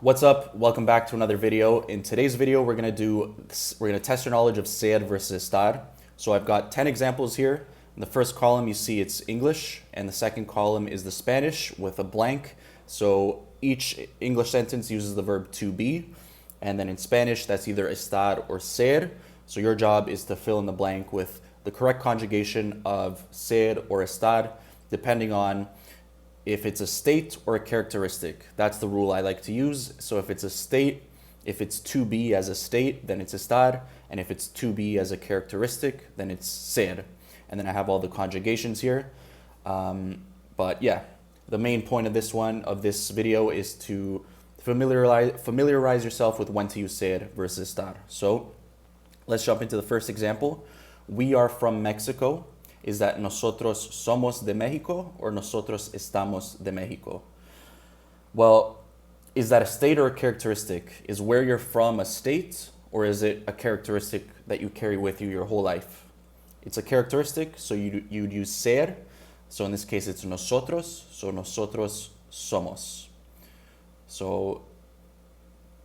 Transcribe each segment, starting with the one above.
What's up? Welcome back to another video. In today's video, we're gonna test your knowledge of ser versus estar. So I've got 10 examples here. In the first column, you see it's English, and the second column is the Spanish with a blank. So each English sentence uses the verb to be, and then in Spanish, that's either estar or ser. So your job is to fill in the blank with the correct conjugation of ser or estar, depending on if it's a state or a characteristic. That's the rule I like to use. So if it's a state, if it's to be as a state, then it's estar. And if it's to be as a characteristic, then it's ser. And then I have all the conjugations here. But yeah, the main point of this video is to familiarize yourself with when to use ser versus estar. So let's jump into the first example. We are from Mexico. Is that nosotros somos de Mexico or nosotros estamos de Mexico? Well, is that a state or a characteristic? Is where you're from a state, or is it a characteristic that you carry with you your whole life? It's a characteristic, so you'd use ser. So in this case, it's nosotros, so nosotros somos. So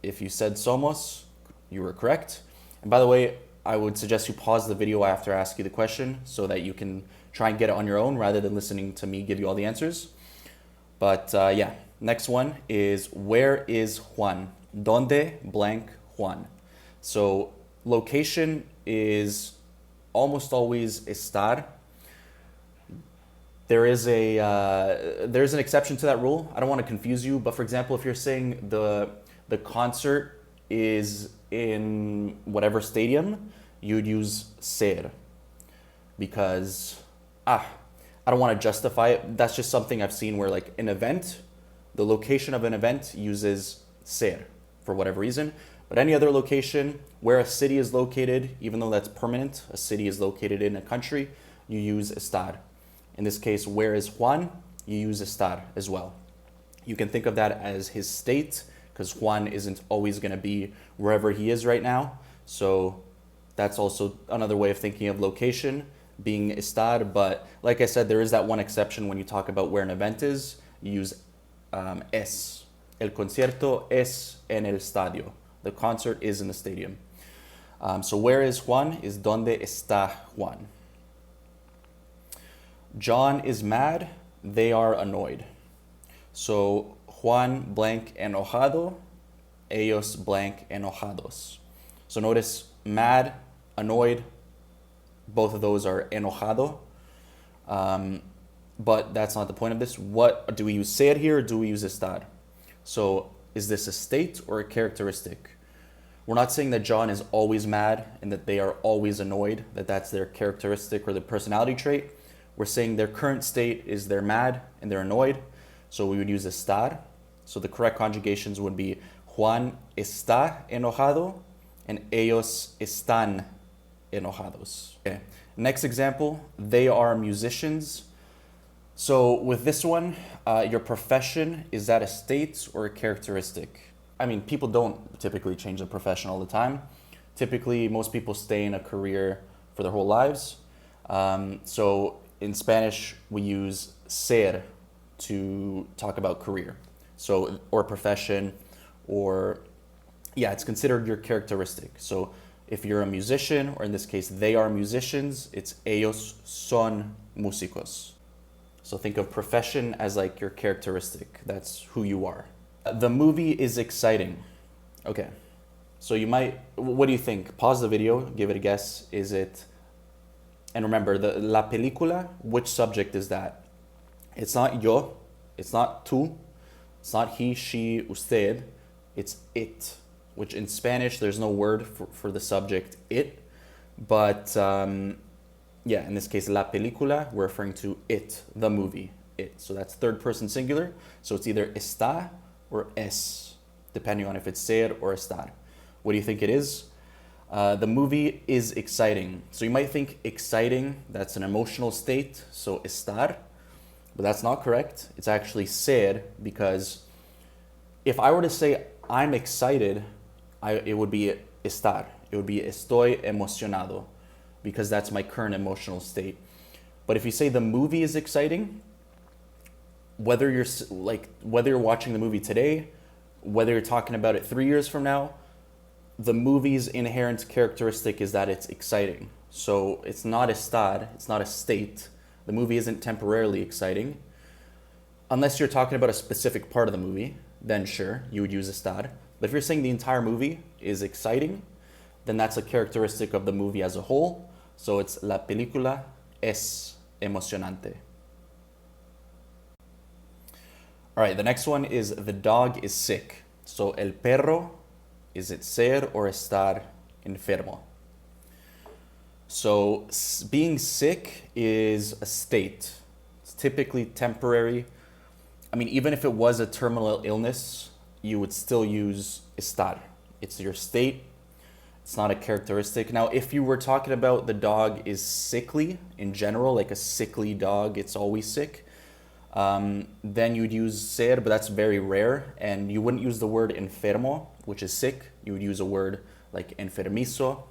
if you said somos, you were correct. And by the way, I would suggest you pause the video after I ask you the question so that you can try and get it on your own rather than listening to me give you all the answers. But yeah, next one is where is Juan? ¿Dónde blank Juan? So location is almost always estar. There's an exception to that rule. I don't want to confuse you, but for example, if you're saying the concert is in whatever stadium, you'd use ser, because I don't want to justify it. That's just something I've seen where, like, an event, the location of an event uses ser for whatever reason, but any other location where a city is located, even though that's permanent, a city is located in a country, you use estar. In this case, where is Juan? You use estar as well. You can think of that as his state, because Juan isn't always going to be wherever he is right now. So that's also another way of thinking of location, being estar. But like I said, there is that one exception when you talk about where an event is. You use es. El concierto es en el estadio. The concert is in the stadium. So where is Juan is donde está Juan. John is mad. They are annoyed. So Juan blank enojado, ellos blank enojados. So notice mad, annoyed, both of those are enojado. But that's not the point of this. What do we use ser here, or do we use estar? So is this a state or a characteristic? We're not saying that John is always mad and that they are always annoyed, that that's their characteristic or their personality trait. We're saying their current state is they're mad and they're annoyed. So we would use estar. So the correct conjugations would be Juan está enojado and ellos están enojados. Okay. Next example, they are musicians. So with this one, your profession, is that a state or a characteristic? I mean, people don't typically change their profession all the time. Typically, most people stay in a career for their whole lives. So in Spanish, we use ser to talk about career. So, or profession, or yeah, it's considered your characteristic. So if you're a musician, or in this case, they are musicians, it's ellos son músicos. So think of profession as like your characteristic. That's who you are. The movie is exciting. Okay. So what do you think? Pause the video, give it a guess. Is it, and remember, la película, which subject is that? It's not yo, it's not tú, it's not he, she, usted, it's it, which in Spanish, there's no word for the subject it, but yeah, in this case, la película, we're referring to it, the movie, it. So that's third person singular, so it's either está or es, depending on if it's ser or estar. What do you think it is? The movie is exciting. So you might think exciting, that's an emotional state, so estar, but that's not correct. It's actually ser, because if I were to say I'm excited, it would be estar. It would be estoy emocionado, because that's my current emotional state. But if you say the movie is exciting, whether you're watching the movie today Whether you're talking about it 3 years from now, the movie's inherent characteristic is that it's exciting. So it's not estar, it's not a state. The movie isn't temporarily exciting. Unless you're talking about a specific part of the movie, then sure, you would use estar. But if you're saying the entire movie is exciting, then that's a characteristic of the movie as a whole. So it's la película es emocionante. All right, the next one is the dog is sick. So el perro, is it ser or estar enfermo? So being sick is a state. It's typically temporary. I mean, even if it was a terminal illness, you would still use estar. It's your state. It's not a characteristic. Now, if you were talking about the dog is sickly in general, like a sickly dog, it's always sick, then you'd use ser, but that's very rare. And you wouldn't use the word enfermo, which is sick. You would use a word like enfermizo.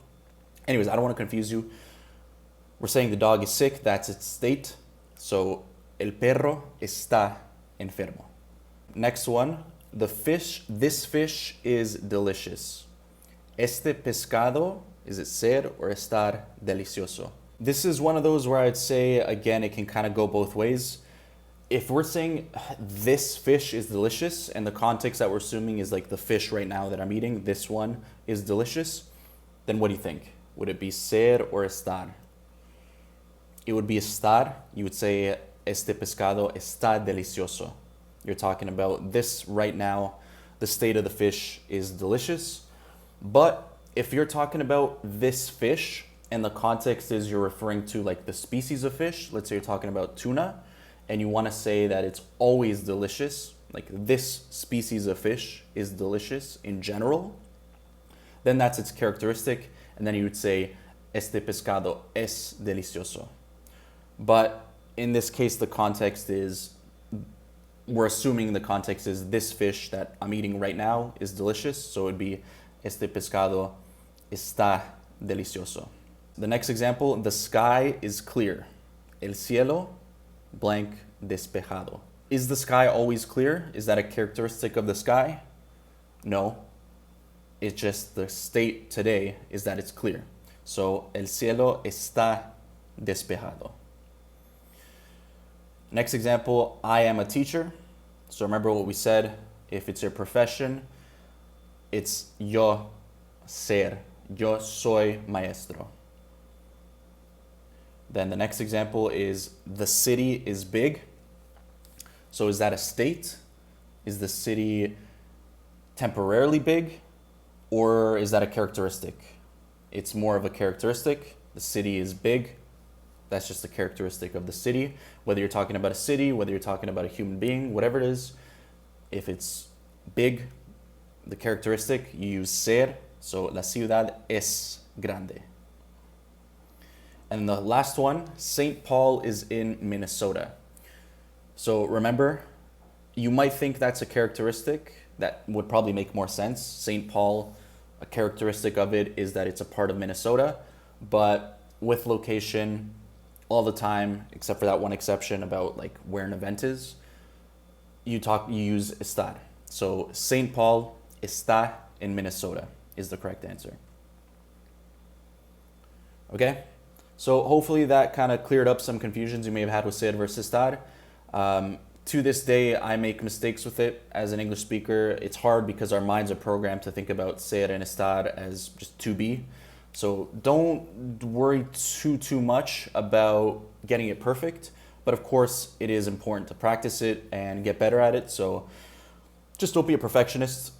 Anyways, I don't want to confuse you. We're saying the dog is sick. That's its state. So el perro está enfermo. Next one, the fish. This fish is delicious. Este pescado, is it ser or estar delicioso? This is one of those where I'd say, again, it can kind of go both ways. If we're saying this fish is delicious, and the context that we're assuming is like the fish right now that I'm eating, this one is delicious, then what do you think? Would it be ser or estar? It would be estar. You would say, este pescado está delicioso. You're talking about this right now, the state of the fish is delicious. But if you're talking about this fish, and the context is you're referring to like the species of fish, let's say you're talking about tuna, and you want to say that it's always delicious, like this species of fish is delicious in general, then that's its characteristic, and then you would say, este pescado es delicioso. But in this case, the context is, we're assuming the context is this fish that I'm eating right now is delicious, so it would be, este pescado está delicioso. The next example, the sky is clear. El cielo, blank, despejado. Is the sky always clear? Is that a characteristic of the sky? No. It's just the state today is that it's clear. So, el cielo está despejado. Next example, I am a teacher. So remember what we said, if it's your profession, it's yo ser. Yo soy maestro. Then the next example is the city is big. So is that a state? Is the city temporarily big? Or is that a characteristic? It's more of a characteristic. The city is big. That's just a characteristic of the city. Whether you're talking about a city, whether you're talking about a human being, whatever it is, if it's big, the characteristic, you use ser. So la ciudad es grande. And the last one, St. Paul is in Minnesota. So remember, you might think that's a characteristic. That would probably make more sense. St. Paul, a characteristic of it is that it's a part of Minnesota, but with location all the time, except for that one exception about like where an event is, you use estar. So St. Paul está in Minnesota is the correct answer. Okay? So hopefully that kind of cleared up some confusions you may have had with ser versus estar. To this day, I make mistakes with it as an English speaker. It's hard because our minds are programmed to think about ser and estar as just to be. So don't worry too much about getting it perfect. But of course, it is important to practice it and get better at it. So just don't be a perfectionist.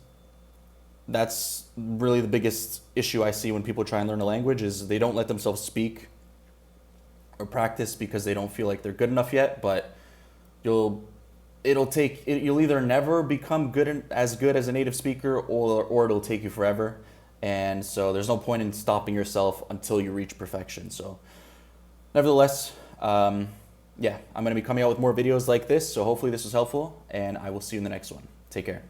That's really the biggest issue I see when people try and learn a language is they don't let themselves speak or practice because they don't feel like they're good enough yet. But you'll either never become as good as a native speaker or it'll take you forever. And so there's no point in stopping yourself until you reach perfection. So nevertheless, I'm going to be coming out with more videos like this. So hopefully this was helpful and I will see you in the next one. Take care.